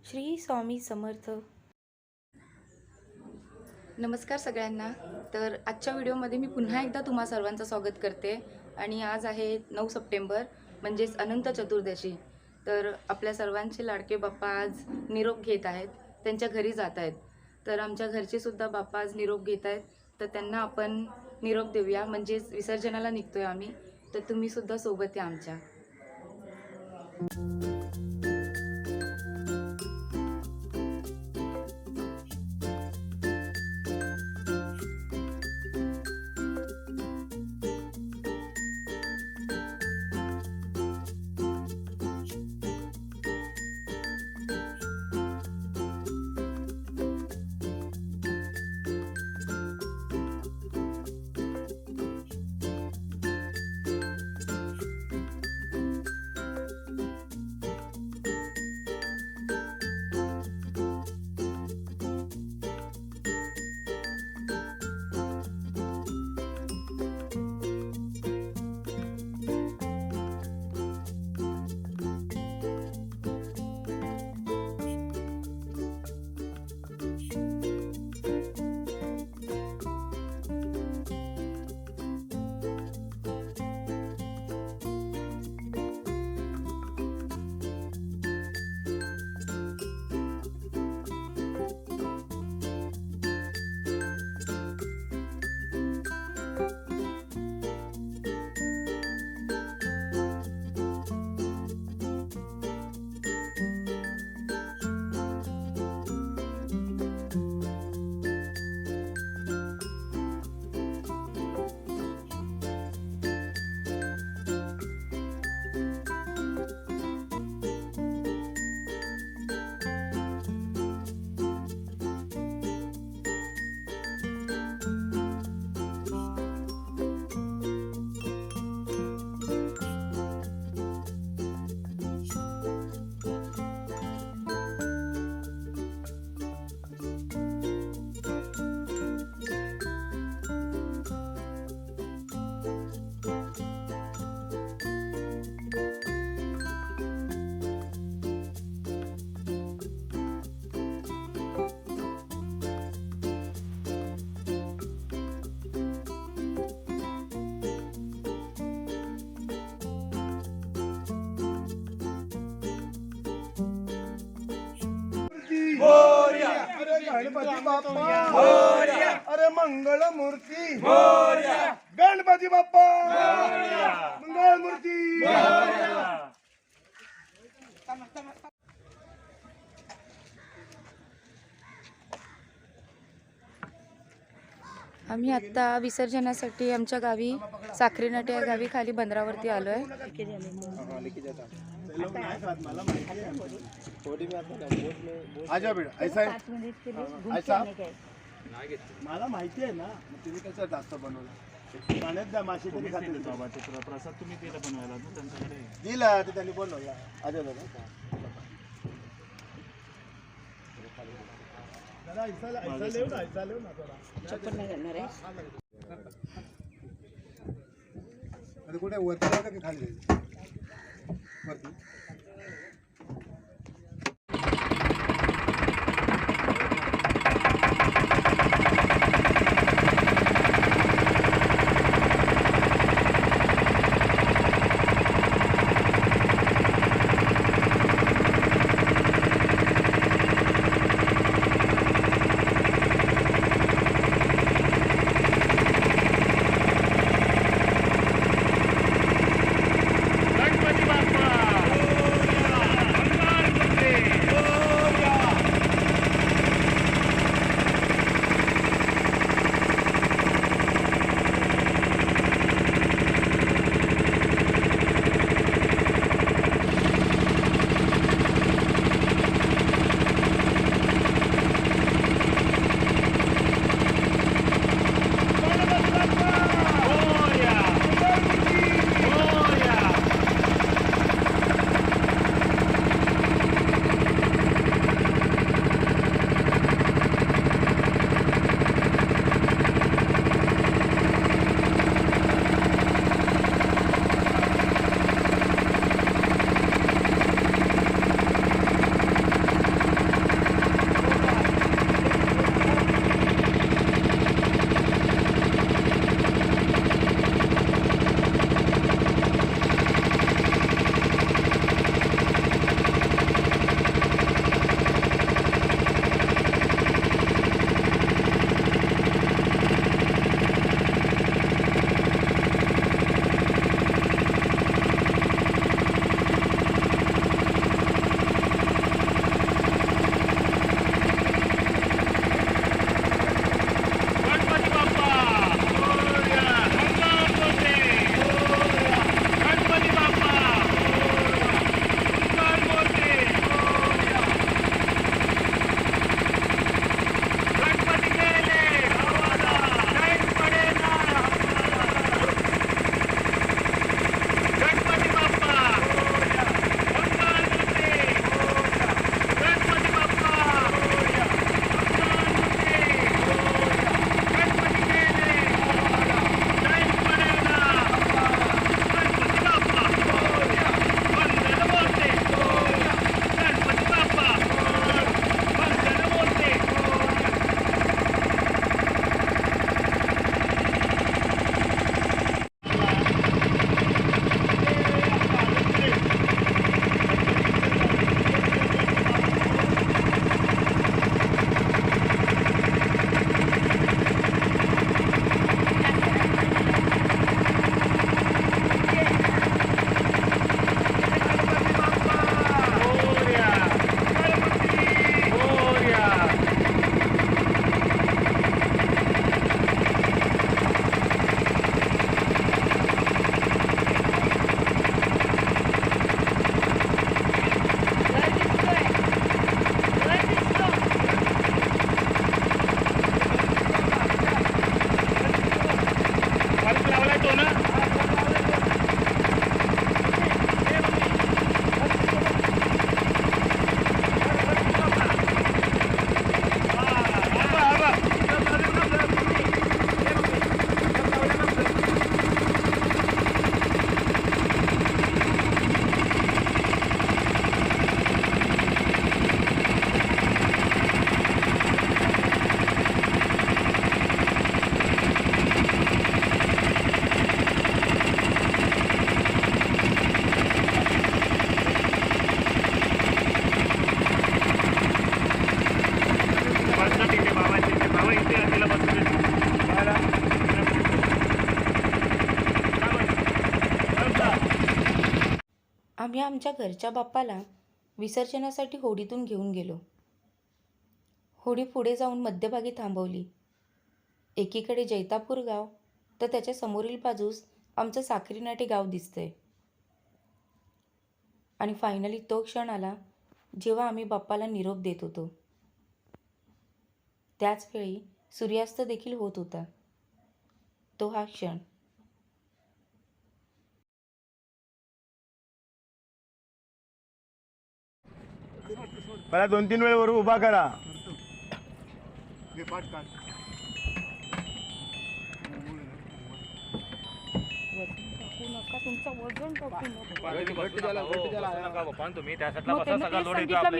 श्री स्वामी समर्थ. नमस्कार सगळ्यांना. तर आजच्या व्हिडिओमध्ये मी पुन्हा एकदा तुम्हा सर्वांचं स्वागत करते आणि आज आहे 9 सप्टेंबर म्हणजेच अनंत चतुर्दशी. तर आपल्या सर्वांचे लाडके बाप्पा आज निरोप घेत आहेत, त्यांच्या घरी जात आहेत. तर आमच्या घरचे सुद्धा बाप्पा आज निरोप घेत आहेत, तर त्यांना आपण निरोप देऊया. म्हणजेच विसर्जनाला निघतोय आम्ही, तर तुम्ही सुद्धा सोबत या आमच्या. मोरया अरे गणपती बाप्पा मोरया अरे मंगल मूर्ती मोरया गणपती बाप्पा मोरया मंगल मूर्ती मोरया. आम्ही आत्ता विसर्जनासाठी आमच्या गावी साखरेनाटे या गावी खाली बंदरावरती आलो आहे. आजा बेटा ऐसा ऐसा मला माहिती आहे ना, तुम्ही कसं जास्त बनवलं पाण्यात द्या माशी तरी खाते बाबा. ते प्रसाद तुम्ही दिला बनवायला ना त्यांच्याकडे दिला, ते त्यांनी बनवला. आजा दादा कुठे वरती जायचं की खाली जायचं? वरती गणपती बाप्पा आमच्या घरच्या बाप्पाला विसर्जनासाठी होडीतून घेऊन गेलो. होडी पुढे जाऊन मध्यभागी थांबवली. एकीकडे जैतापूर गाव तर त्याच्या समोरील बाजूस आमचं साखरीनाटे गाव दिसतंय. आणि फायनली तो क्षण आला जेव्हा आम्ही बाप्पाला निरोप देत होतो. त्याचवेळी सूर्यास्त देखील होत होता. तो हा क्षण. मला 2-3 वेळ वर उभा करा.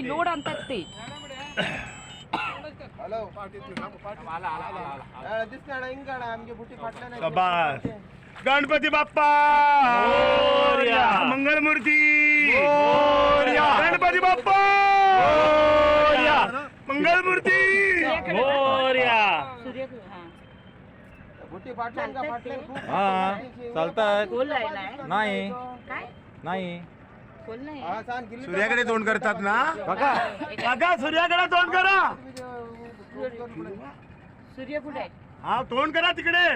लोड आणतात ते. शाबास. गणपती बाप्पा मंगलमूर्ती. गणपती बाप्पा मंगलमूर्ती. चालतात. नाही नाही सूर्याकडे तोंड करतात ना काका? सूर्याकडे तोंड करा. सूर्य कुठे आहे? हा तोंड करा तिकडे.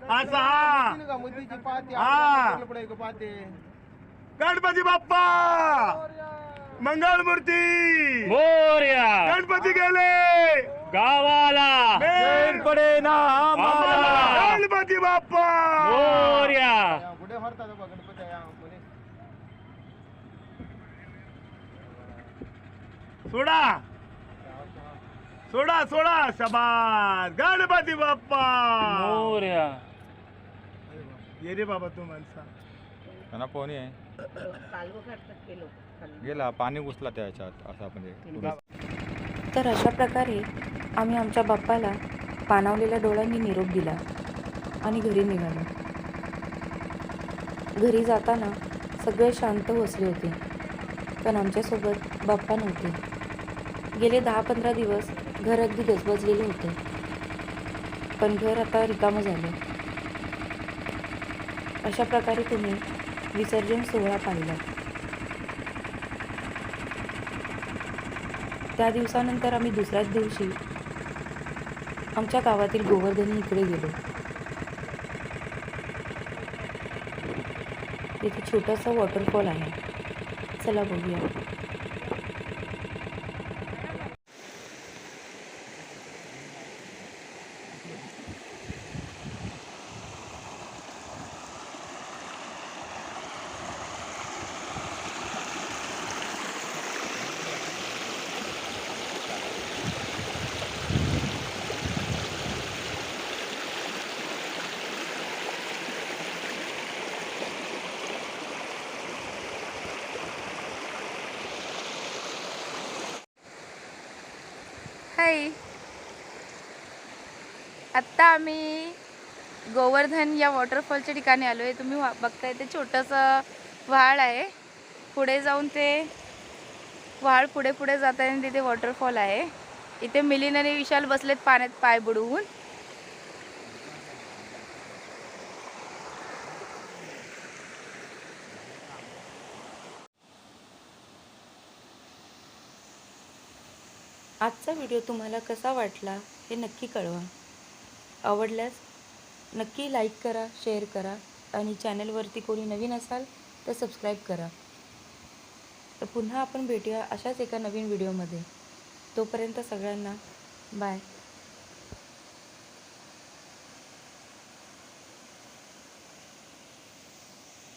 असं हा. गणपती बाप्पा मंगलमूर्ती. गणपती गेले गावाला. पडे ना गणपती बाप्पा. सोडा सोडा सोडा. शाबास. गणपती बाप्पा. ये रे बाबा तू माणसा. त्यांना कोणी आहे गेला पाणी घुसला त्याच्यात असा म्हणजे. तर अशा प्रकारे आम्ही आमच्या बाप्पाला पाणावलेल्या डोळ्यांनी निरोप दिला आणि घरी निघालो. घरी जाताना सगळे शांत बसले होते, पण आमच्यासोबत बाप्पा नव्हते. गेले 10-15 दिवस घर अगदी गजबजलेले होते, पण घर आता रिकामं झालं. अशा प्रकारे तुम्ही विसर्जन सोहळा पाहिला. त्या दिवसानंतर आम्ही दुसऱ्याच दिवशी आमच्या गावातील गोवर्धनी इकडे गेलो. तिथे छोटासा वॉटरफॉल आहे. चला बघूया. हाय, आत्ता आम्ही गोवर्धन या वॉटरफॉलच्या ठिकाणी आलो आहे. तुम्ही बघताय ते छोटंसं व्हाळ आहे. पुढे जाऊन ते व्हाळ पुढे पुढे जात आहे आणि तिथे वॉटरफॉल आहे. इथे मिलिंद आणि विशाल बसलेत पाण्यात पाय बुडवून. आजचा व्हिडिओ तुम्हाला कसा वाटला हे नक्की कळवा. आवडल्यास नक्की लाईक करा, शेअर करा आणि चॅनलवरती कोणी नवीन असाल तर सबस्क्राईब करा. तर पुन्हा आपण भेटूया अशाच एका नवीन व्हिडिओमध्ये. तोपर्यंत सगळ्यांना बाय.